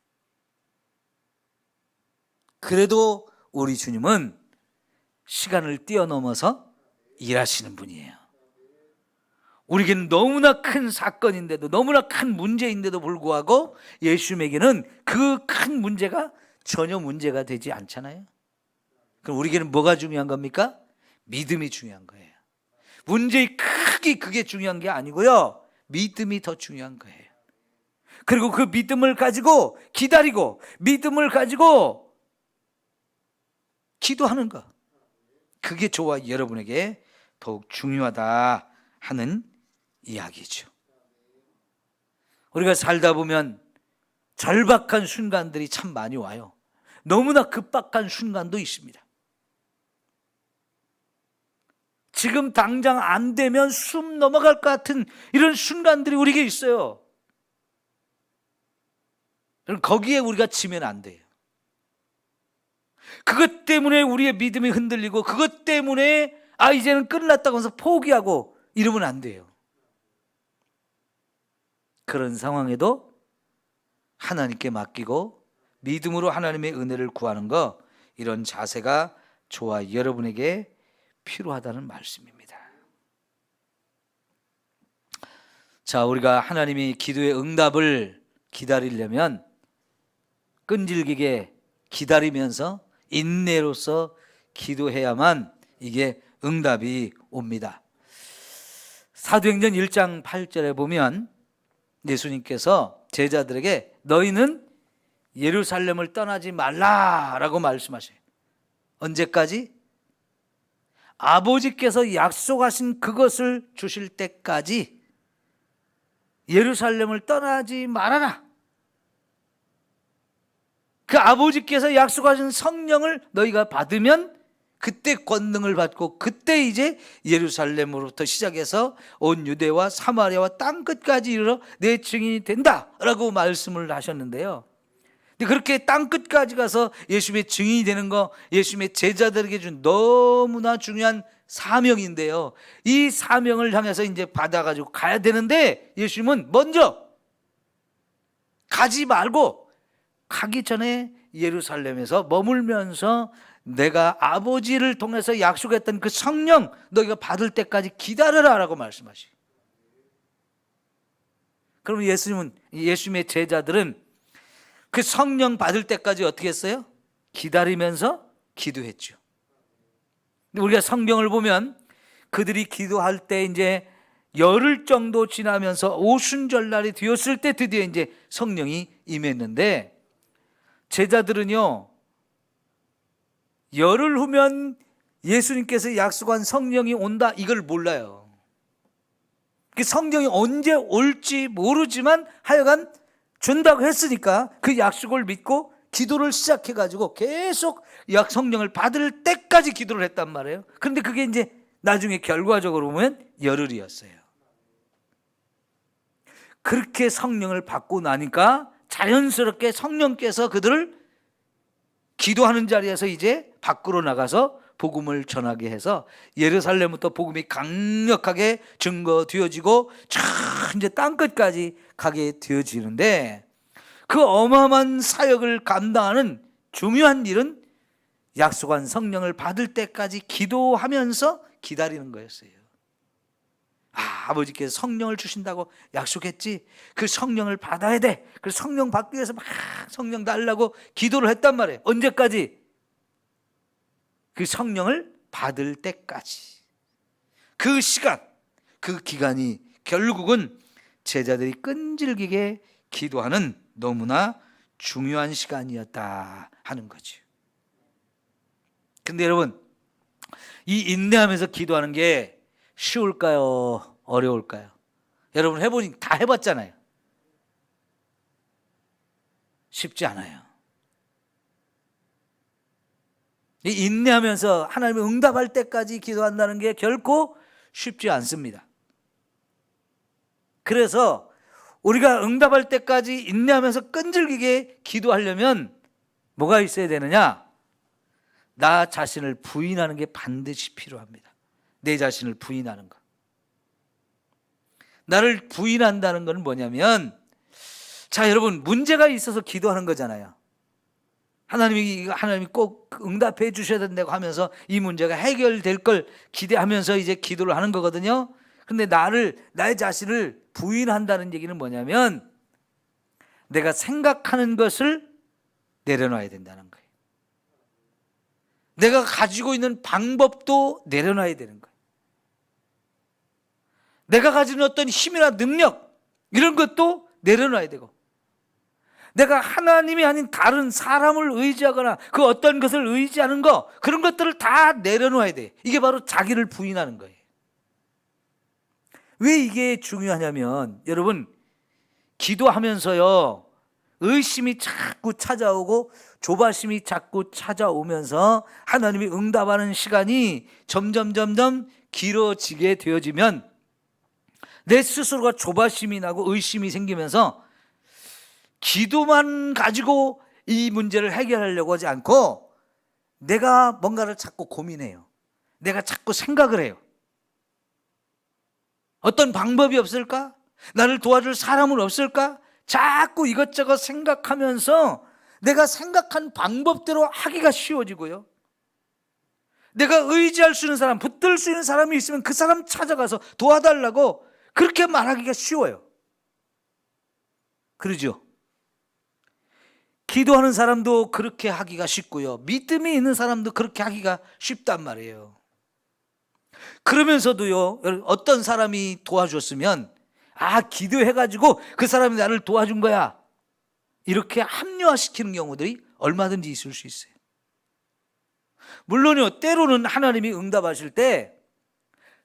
그래도 우리 주님은 시간을 뛰어넘어서 일하시는 분이에요. 우리에게는 너무나 큰 사건인데도, 너무나 큰 문제인데도 불구하고 예수님에게는 그 큰 문제가 전혀 문제가 되지 않잖아요. 그럼 우리에게는 뭐가 중요한 겁니까? 믿음이 중요한 거예요. 문제의 크기, 그게 중요한 게 아니고요, 믿음이 더 중요한 거예요. 그리고 그 믿음을 가지고 기다리고, 믿음을 가지고 기도하는 것, 그게 저와 여러분에게 더욱 중요하다 하는 이야기죠. 우리가 살다 보면 절박한 순간들이 참 많이 와요. 너무나 급박한 순간도 있습니다. 지금 당장 안 되면 숨 넘어갈 것 같은 이런 순간들이 우리에게 있어요. 거기에 우리가 지면 안 돼요. 그것 때문에 우리의 믿음이 흔들리고, 그것 때문에 이제는 끝났다고 해서 포기하고 이러면 안 돼요. 그런 상황에도 하나님께 맡기고 믿음으로 하나님의 은혜를 구하는 것, 이런 자세가 저와 여러분에게 필요하다는 말씀입니다. 자, 우리가 하나님이 기도의 응답을 기다리려면 끈질기게 기다리면서 인내로서 기도해야만 이게 응답이 옵니다. 사도행전 1장 8절에 보면 예수님께서 제자들에게 너희는 예루살렘을 떠나지 말라라고 말씀하셔요. 언제까지? 아버지께서 약속하신 그것을 주실 때까지 예루살렘을 떠나지 말아라. 그 아버지께서 약속하신 성령을 너희가 받으면 그때 권능을 받고, 그때 이제 예루살렘으로부터 시작해서 온 유대와 사마리아와 땅끝까지 이르러 내 증인이 된다라고 말씀을 하셨는데요. 근데 그렇게 땅끝까지 가서 예수님의 증인이 되는 거, 예수님의 제자들에게 준 너무나 중요한 사명인데요. 이 사명을 향해서 이제 받아가지고 가야 되는데, 예수님은 먼저 가지 말고 가기 전에 예루살렘에서 머물면서 내가 아버지를 통해서 약속했던 그 성령 너희가 받을 때까지 기다려라 라고 말씀하시고, 그러면 예수님의 제자들은 그 성령 받을 때까지 어떻게 했어요? 기다리면서 기도했죠. 우리가 성경을 보면 그들이 기도할 때 이제 열흘 정도 지나면서 오순절날이 되었을 때 드디어 이제 성령이 임했는데, 제자들은요, 열흘 후면 예수님께서 약속한 성령이 온다, 이걸 몰라요. 그 성령이 언제 올지 모르지만 하여간 준다고 했으니까 그 약속을 믿고 기도를 시작해가지고 계속 성령을 받을 때까지 기도를 했단 말이에요. 그런데 그게 이제 나중에 결과적으로 보면 열흘이었어요. 그렇게 성령을 받고 나니까 자연스럽게 성령께서 그들을 기도하는 자리에서 이제 밖으로 나가서 복음을 전하게 해서 예루살렘부터 복음이 강력하게 증거되어지고 이제 땅끝까지 가게 되어지는데, 그 어마어마한 사역을 감당하는 중요한 일은 약속한 성령을 받을 때까지 기도하면서 기다리는 거였어요. 아버지께서 성령을 주신다고 약속했지, 그 성령을 받아야 돼. 그 성령 받기 위해서 막 성령 달라고 기도를 했단 말이에요. 언제까지? 그 성령을 받을 때까지. 그 시간, 그 기간이 결국은 제자들이 끈질기게 기도하는 너무나 중요한 시간이었다 하는 거죠. 근데 여러분, 이 인내하면서 기도하는 게 쉬울까요? 어려울까요? 여러분 해보니 다 해봤잖아요. 쉽지 않아요. 이 인내하면서 하나님이 응답할 때까지 기도한다는 게 결코 쉽지 않습니다. 그래서 우리가 응답할 때까지 인내하면서 끈질기게 기도하려면 뭐가 있어야 되느냐? 나 자신을 부인하는 게 반드시 필요합니다. 내 자신을 부인하는 것. 나를 부인한다는 건 뭐냐면, 자, 여러분, 문제가 있어서 기도하는 거잖아요. 하나님이 꼭 응답해 주셔야 된다고 하면서 이 문제가 해결될 걸 기대하면서 이제 기도를 하는 거거든요. 근데 나의 자신을 부인한다는 얘기는 뭐냐면, 내가 생각하는 것을 내려놔야 된다는 거예요. 내가 가지고 있는 방법도 내려놔야 되는 거예요. 내가 가지는 어떤 힘이나 능력, 이런 것도 내려놔야 되고, 내가 하나님이 아닌 다른 사람을 의지하거나 그 어떤 것을 의지하는 거, 그런 것들을 다 내려놓아야 돼. 이게 바로 자기를 부인하는 거예요. 왜 이게 중요하냐면, 여러분, 기도하면서요, 의심이 자꾸 찾아오고 조바심이 자꾸 찾아오면서 하나님이 응답하는 시간이 점점 길어지게 되어지면 내 스스로가 조바심이 나고 의심이 생기면서 기도만 가지고 이 문제를 해결하려고 하지 않고 내가 뭔가를 자꾸 고민해요. 내가 자꾸 생각을 해요. 어떤 방법이 없을까? 나를 도와줄 사람은 없을까? 자꾸 이것저것 생각하면서 내가 생각한 방법대로 하기가 쉬워지고요. 내가 의지할 수 있는 사람, 붙들 수 있는 사람이 있으면 그 사람 찾아가서 도와달라고 그렇게 말하기가 쉬워요. 그러죠? 기도하는 사람도 그렇게 하기가 쉽고요. 믿음이 있는 사람도 그렇게 하기가 쉽단 말이에요. 그러면서도요, 어떤 사람이 도와줬으면 기도해가지고 그 사람이 나를 도와준 거야, 이렇게 합리화시키는 경우들이 얼마든지 있을 수 있어요. 물론요, 때로는 하나님이 응답하실 때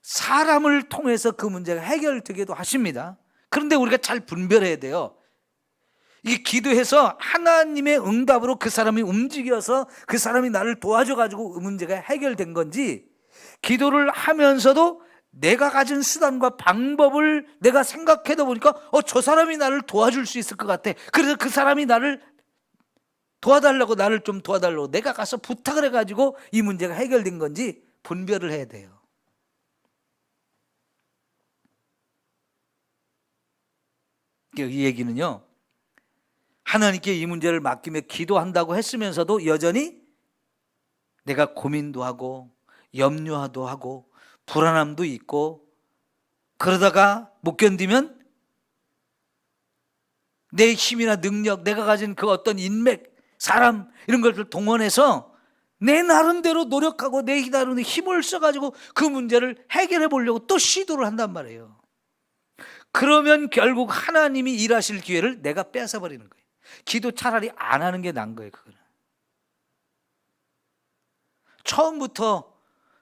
사람을 통해서 그 문제가 해결되기도 하십니다. 그런데 우리가 잘 분별해야 돼요. 이 기도해서 하나님의 응답으로 그 사람이 움직여서 그 사람이 나를 도와줘가지고 그 문제가 해결된 건지, 기도를 하면서도 내가 가진 수단과 방법을 내가 생각해다 보니까 저 사람이 나를 도와줄 수 있을 것 같아. 그래서 그 사람이 나를 도와달라고, 나를 좀 도와달라고 내가 가서 부탁을 해가지고 이 문제가 해결된 건지 분별을 해야 돼요. 이 얘기는요, 하나님께 이 문제를 맡기며 기도한다고 했으면서도 여전히 내가 고민도 하고 염려도 하고 불안함도 있고, 그러다가 못 견디면 내 힘이나 능력, 내가 가진 그 어떤 인맥, 사람, 이런 것을 동원해서 내 나름대로 노력하고 내 나름대로 힘을 써가지고 그 문제를 해결해 보려고 또 시도를 한단 말이에요. 그러면 결국 하나님이 일하실 기회를 내가 뺏어버리는 거예요. 기도 차라리 안 하는 게 나은 거예요. 그거는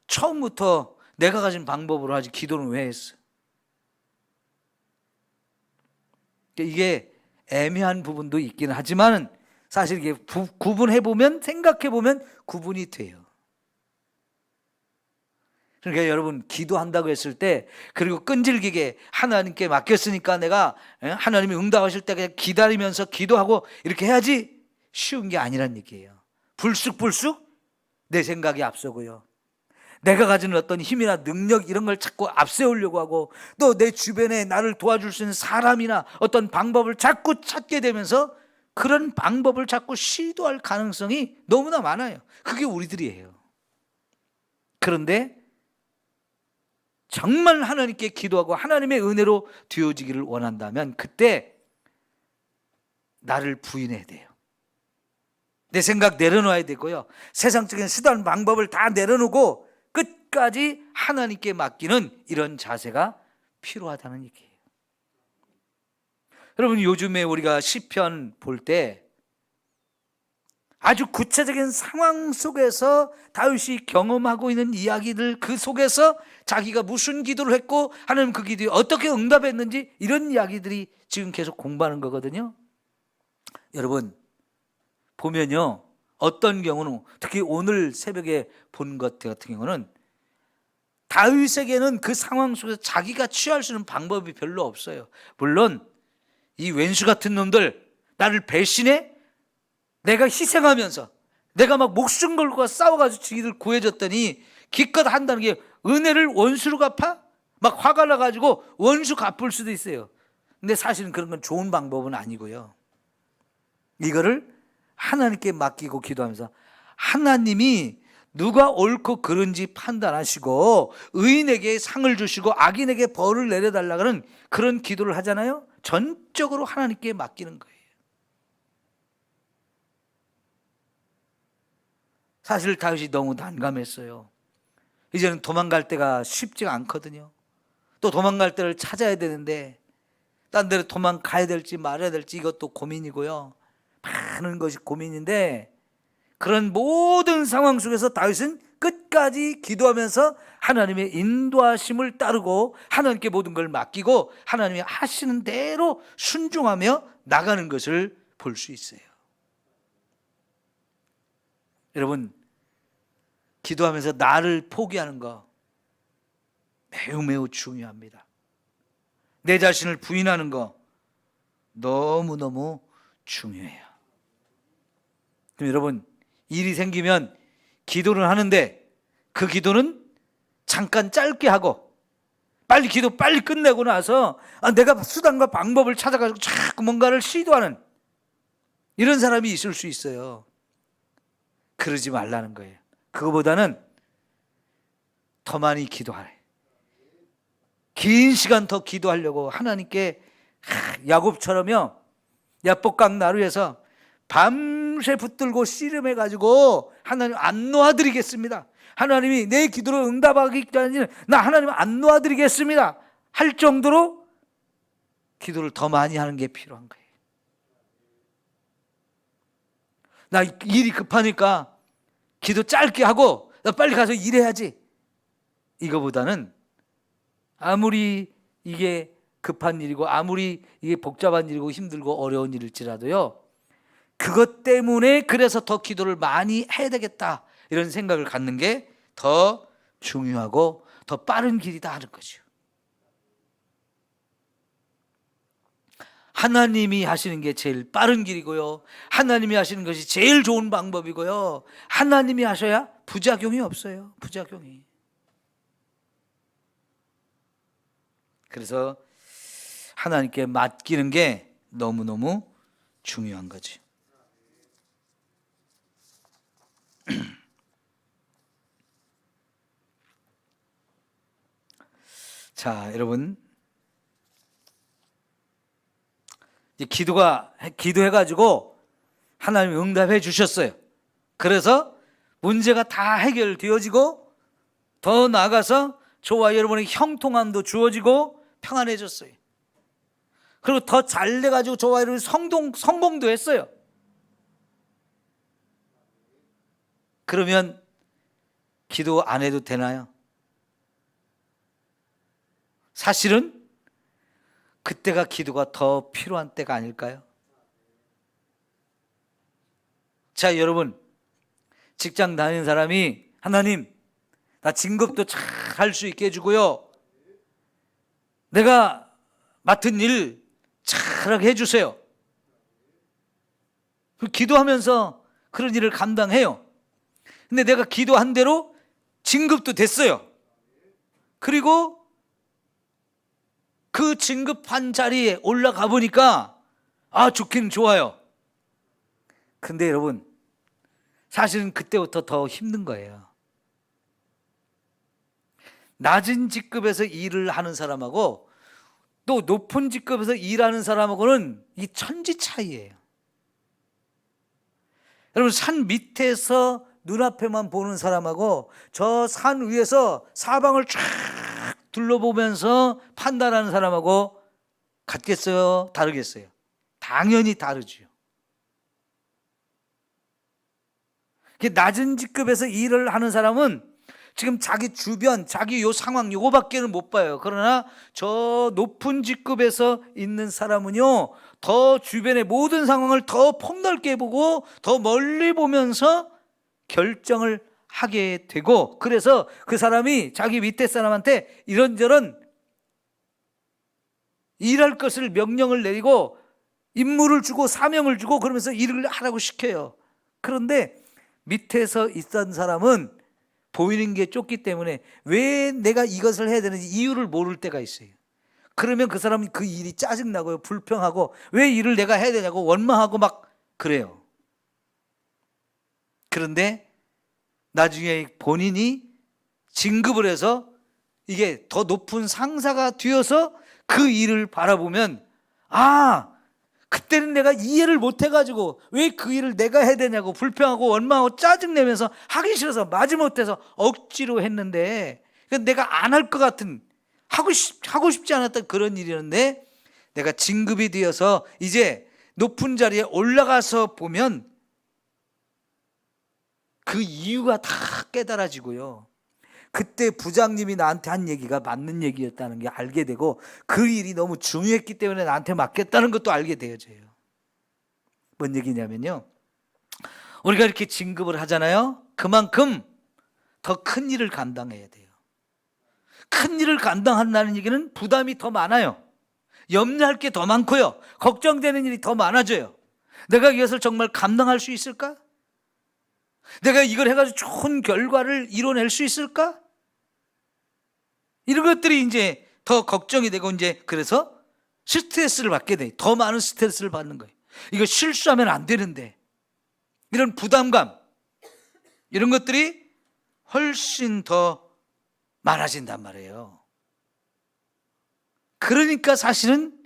처음부터 내가 가진 방법으로 하지 기도는 왜 했어? 이게 애매한 부분도 있긴 하지만 사실 이게 구분해보면, 생각해보면 구분이 돼요. 그러니까 여러분, 기도한다고 했을 때, 그리고 끈질기게 하나님께 맡겼으니까 내가 하나님이 응답하실 때 그냥 기다리면서 기도하고 이렇게 해야지, 쉬운 게 아니란 얘기예요. 불쑥 내 생각이 앞서고요, 내가 가지는 어떤 힘이나 능력, 이런 걸 자꾸 앞세우려고 하고, 또 내 주변에 나를 도와줄 수 있는 사람이나 어떤 방법을 자꾸 찾게 되면서 그런 방법을 자꾸 시도할 가능성이 너무나 많아요. 그게 우리들이에요. 그런데 정말 하나님께 기도하고 하나님의 은혜로 되어지기를 원한다면 그때 나를 부인해야 돼요. 내 생각 내려놔야 되고요, 세상적인 수단 방법을 다 내려놓고 끝까지 하나님께 맡기는 이런 자세가 필요하다는 얘기예요. 여러분, 요즘에 우리가 시편 볼 때 아주 구체적인 상황 속에서 다윗이 경험하고 있는 이야기들, 그 속에서 자기가 무슨 기도를 했고 하나님 그 기도에 어떻게 응답했는지, 이런 이야기들이 지금 계속 공부하는 거거든요. 여러분 보면요, 어떤 경우는, 특히 오늘 새벽에 본 것 같은 경우는 다윗에게는 그 상황 속에서 자기가 취할 수 있는 방법이 별로 없어요. 물론 이 왼수 같은 놈들 나를 배신해? 내가 희생하면서 내가 막 목숨 걸고 싸워가지고 지들 구해줬더니 기껏 한다는 게 은혜를 원수로 갚아? 막 화가 나가지고 원수 갚을 수도 있어요. 근데 사실은 그런 건 좋은 방법은 아니고요. 이거를 하나님께 맡기고 기도하면서 하나님이 누가 옳고 그른지 판단하시고 의인에게 상을 주시고 악인에게 벌을 내려달라는 그런 기도를 하잖아요. 전적으로 하나님께 맡기는 거예요. 사실 다윗이 너무 난감했어요. 이제는 도망갈 때가 쉽지가 않거든요. 또 도망갈 때를 찾아야 되는데 딴 데로 도망가야 될지 말아야 될지 이것도 고민이고요. 많은 것이 고민인데, 그런 모든 상황 속에서 다윗은 끝까지 기도하면서 하나님의 인도하심을 따르고 하나님께 모든 걸 맡기고 하나님이 하시는 대로 순종하며 나가는 것을 볼 수 있어요. 여러분, 기도하면서 나를 포기하는 거 매우 매우 중요합니다. 내 자신을 부인하는 거 너무너무 중요해요. 그럼 여러분, 일이 생기면 기도를 하는데 그 기도는 잠깐 짧게 하고 빨리 기도 빨리 끝내고 나서 내가 수단과 방법을 찾아가지고 자꾸 뭔가를 시도하는 이런 사람이 있을 수 있어요. 그러지 말라는 거예요. 그거보다는 더 많이 기도하래. 긴 시간 더 기도하려고 하나님께, 야곱처럼요, 야복강 나루에서 밤새 붙들고 씨름해가지고 하나님 안 놓아드리겠습니다. 하나님이 내 기도를 응답하기 전에 나 하나님 안 놓아드리겠습니다 할 정도로 기도를 더 많이 하는 게 필요한 거예요. 나 일이 급하니까 기도 짧게 하고 나 빨리 가서 일해야지, 이거보다는 아무리 이게 급한 일이고 아무리 이게 복잡한 일이고 힘들고 어려운 일일지라도요, 그것 때문에 그래서 더 기도를 많이 해야 되겠다 이런 생각을 갖는 게 더 중요하고 더 빠른 길이다 하는 거죠. 하나님이 하시는 게 제일 빠른 길이고요, 하나님이 하시는 것이 제일 좋은 방법이고요, 하나님이 하셔야 부작용이 없어요. 부작용이. 그래서 하나님께 맡기는 게 너무너무 중요한 거지. 자, 여러분, 이제 기도해가지고 하나님이 응답해 주셨어요. 그래서 문제가 다 해결되어지고 더 나아가서 저와 여러분의 형통함도 주어지고 평안해졌어요. 그리고 더 잘 돼가지고 저와 여러분이 성공도 했어요. 그러면 기도 안 해도 되나요? 사실은 그때가 기도가 더 필요한 때가 아닐까요? 자, 여러분, 직장 다니는 사람이 하나님, 나 진급도 잘 할 수 있게 해주고요, 내가 맡은 일 잘하게 해주세요. 기도하면서 그런 일을 감당해요. 근데 내가 기도한 대로 진급도 됐어요. 그리고 그 진급한 자리에 올라가 보니까 좋긴 좋아요. 근데 여러분, 사실은 그때부터 더 힘든 거예요. 낮은 직급에서 일을 하는 사람하고 또 높은 직급에서 일하는 사람하고는 이 천지 차이예요. 여러분, 산 밑에서 눈앞에만 보는 사람하고 저 산 위에서 사방을 쫙 둘러보면서 판단하는 사람하고 같겠어요? 다르겠어요? 당연히 다르죠. 낮은 직급에서 일을 하는 사람은 지금 자기 주변, 자기 요 상황 요거밖에는 못 봐요. 그러나 저 높은 직급에서 있는 사람은요, 더 주변의 모든 상황을 더 폭넓게 보고 더 멀리 보면서 결정을 하게 되고, 그래서 그 사람이 자기 밑에 사람한테 이런저런 일할 것을 명령을 내리고 임무를 주고 사명을 주고 그러면서 일을 하라고 시켜요. 그런데 밑에서 있던 사람은 보이는 게 좁기 때문에 왜 내가 이것을 해야 되는지 이유를 모를 때가 있어요. 그러면 그 사람은 그 일이 짜증나고요, 불평하고 왜 일을 내가 해야 되냐고 원망하고 막 그래요. 그런데 나중에 본인이 진급을 해서 이게 더 높은 상사가 되어서 그 일을 바라보면, 아, 그때는 내가 이해를 못 해가지고 왜 그 일을 내가 해야 되냐고 불평하고 원망하고 짜증내면서 하기 싫어서 마지못해서 억지로 했는데, 내가 안 할 것 같은, 하고 싶지 않았던 그런 일이었는데 내가 진급이 되어서 이제 높은 자리에 올라가서 보면 그 이유가 다 깨달아지고요, 그때 부장님이 나한테 한 얘기가 맞는 얘기였다는 게 알게 되고 그 일이 너무 중요했기 때문에 나한테 맡겼다는 것도 알게 되어져요. 뭔 얘기냐면요, 우리가 이렇게 진급을 하잖아요. 그만큼 더 큰 일을 감당해야 돼요. 큰 일을 감당한다는 얘기는 부담이 더 많아요. 염려할 게 더 많고요, 걱정되는 일이 더 많아져요. 내가 이것을 정말 감당할 수 있을까? 내가 이걸 해가지고 좋은 결과를 이뤄낼 수 있을까? 이런 것들이 이제 더 걱정이 되고, 이제 그래서 스트레스를 받게 돼. 더 많은 스트레스를 받는 거예요. 이거 실수하면 안 되는데, 이런 부담감, 이런 것들이 훨씬 더 많아진단 말이에요. 그러니까 사실은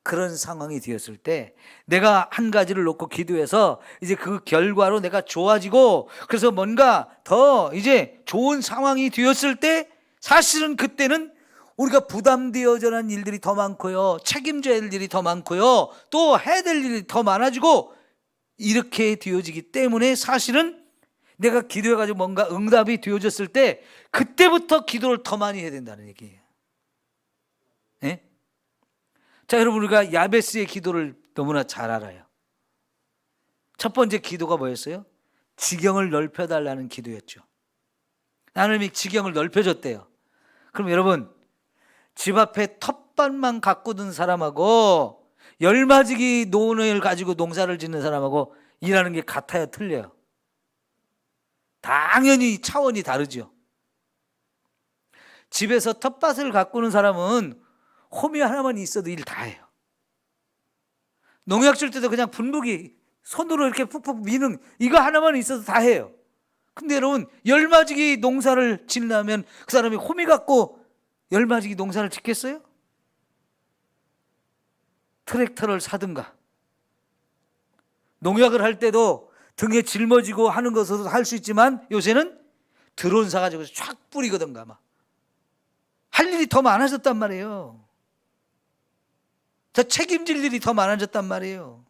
그런 상황이 되었을 때 내가 한 가지를 놓고 기도해서 이제 그 결과로 내가 좋아지고, 그래서 뭔가 더 이제 좋은 상황이 되었을 때 사실은 그때는 우리가 부담되어져 한 일들이 더 많고요, 책임져야 할 일이 더 많고요, 또 해야 될 일이 더 많아지고 이렇게 되어지기 때문에 사실은 내가 기도해가지고 뭔가 응답이 되어졌을 때 그때부터 기도를 더 많이 해야 된다는 얘기예요. 네? 자, 여러분, 우리가 야베스의 기도를 너무나 잘 알아요. 첫 번째 기도가 뭐였어요? 지경을 넓혀달라는 기도였죠. 하나님이 지경을 넓혀줬대요. 그럼 여러분, 집 앞에 텃밭만 가꾸던 사람하고 열마지기 논을 가지고 농사를 짓는 사람하고 일하는 게 같아요, 틀려요? 당연히 차원이 다르죠. 집에서 텃밭을 가꾸는 사람은 호미 하나만 있어도 일 다 해요. 농약 줄 때도 그냥 분무기 손으로 이렇게 푹푹 미는 이거 하나만 있어도 다 해요. 근데 여러분, 열마지기 농사를 짓려면 그 사람이 호미 갖고 열마지기 농사를 짓겠어요? 트랙터를 사든가, 농약을 할 때도 등에 짊어지고 하는 것으로 할 수 있지만 요새는 드론 사가지고 쫙 뿌리거든가, 막 할 일이 더 많아졌단 말이에요. 더 책임질 일이 더 많아졌단 말이에요.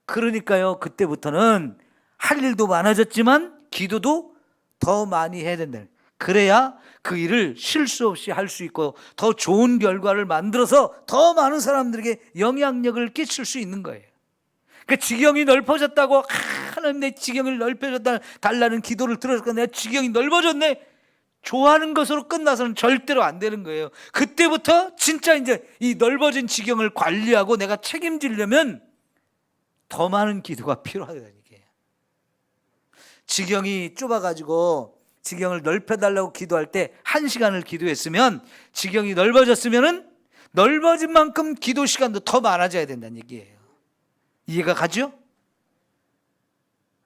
그러니까요, 그때부터는 할 일도 많아졌지만 기도도 더 많이 해야 된다. 그래야 그 일을 실수 없이 할 수 있고 더 좋은 결과를 만들어서 더 많은 사람들에게 영향력을 끼칠 수 있는 거예요. 그 지경이 넓어졌다고, 하나님 내 지경을 넓혀달라는 기도를 들어서 내가 지경이 넓어졌네, 좋아하는 것으로 끝나서는 절대로 안 되는 거예요. 그때부터 진짜 이제 이 넓어진 지경을 관리하고 내가 책임지려면 더 많은 기도가 필요하다는 얘기예요. 지경이 좁아가지고 지경을 넓혀달라고 기도할 때 1시간을 기도했으면 지경이 넓어졌으면은 넓어진 만큼 기도 시간도 더 많아져야 된다는 얘기예요. 이해가 가죠?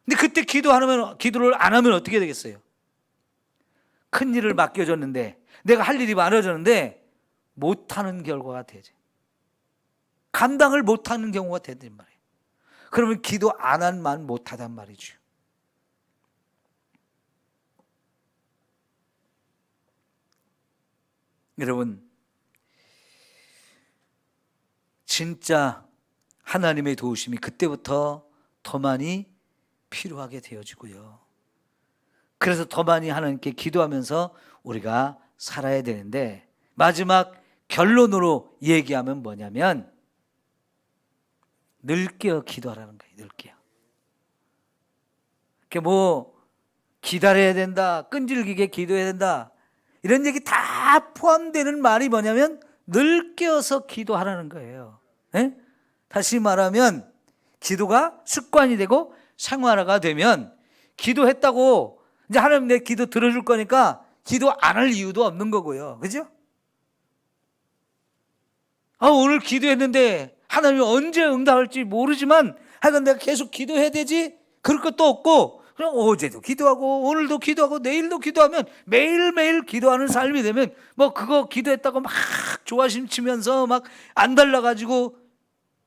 근데 그때 기도를 안 하면 어떻게 되겠어요? 큰 일을 맡겨줬는데, 내가 할 일이 많아졌는데 못하는 결과가 되죠. 감당을 못하는 경우가 된단 말이에요. 그러면 기도 안 한 만 못하단 말이죠. 여러분, 진짜 하나님의 도우심이 그때부터 더 많이 필요하게 되어지고요. 그래서 더 많이 하나님께 기도하면서 우리가 살아야 되는데, 마지막 결론으로 얘기하면 뭐냐면 늘 깨어 기도하라는 거예요. 늘 깨어. 뭐 기다려야 된다, 끈질기게 기도해야 된다, 이런 얘기 다 포함되는 말이 뭐냐면 늘 깨어서 기도하라는 거예요. 네? 다시 말하면 기도가 습관이 되고 생활화가 되면 기도했다고 이제 하나님 내 기도 들어줄 거니까 기도 안 할 이유도 없는 거고요. 그죠? 오늘 기도했는데 하나님이 언제 응답할지 모르지만 하여간 내가 계속 기도해야 되지? 그럴 것도 없고 그냥 어제도 기도하고 오늘도 기도하고 내일도 기도하면 매일매일 기도하는 삶이 되면 뭐 그거 기도했다고 막 조바심치면서 막 안 달라가지고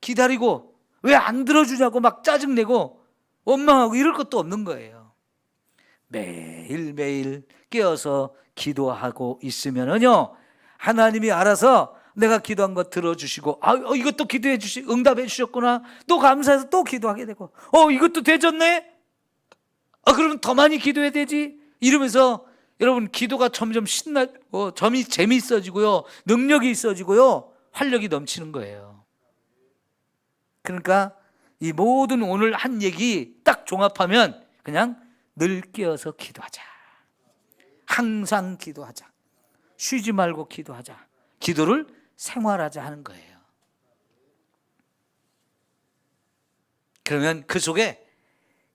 기다리고 왜 안 들어주냐고 막 짜증내고 원망하고 이럴 것도 없는 거예요. 매일매일 깨어서 기도하고 있으면은요, 하나님이 알아서 내가 기도한 거 들어주시고, 이것도 기도해 응답해 주셨구나, 또 감사해서 또 기도하게 되고, 이것도 되졌네, 그러면 더 많이 기도해야 되지, 이러면서 여러분 기도가 점점 점이 재미있어지고요, 능력이 있어지고요, 활력이 넘치는 거예요. 그러니까 이 모든 오늘 한 얘기 딱 종합하면 그냥 늘 깨어서 기도하자, 항상 기도하자, 쉬지 말고 기도하자, 기도를 생활하자 하는 거예요. 그러면 그 속에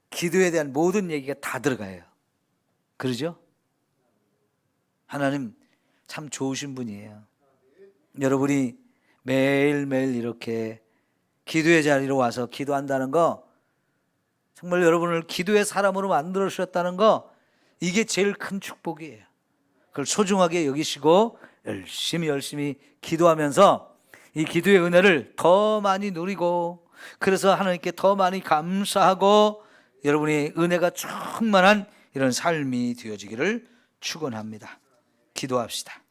기도에 대한 모든 얘기가 다 들어가요. 그러죠? 하나님 참 좋으신 분이에요. 여러분이 매일매일 이렇게 기도의 자리로 와서 기도한다는 거, 정말 여러분을 기도의 사람으로 만들어 주셨다는 거, 이게 제일 큰 축복이에요. 그걸 소중하게 여기시고 열심히 기도하면서 이 기도의 은혜를 더 많이 누리고, 그래서 하나님께 더 많이 감사하고 여러분의 은혜가 충만한 이런 삶이 되어지기를 축원합니다. 기도합시다.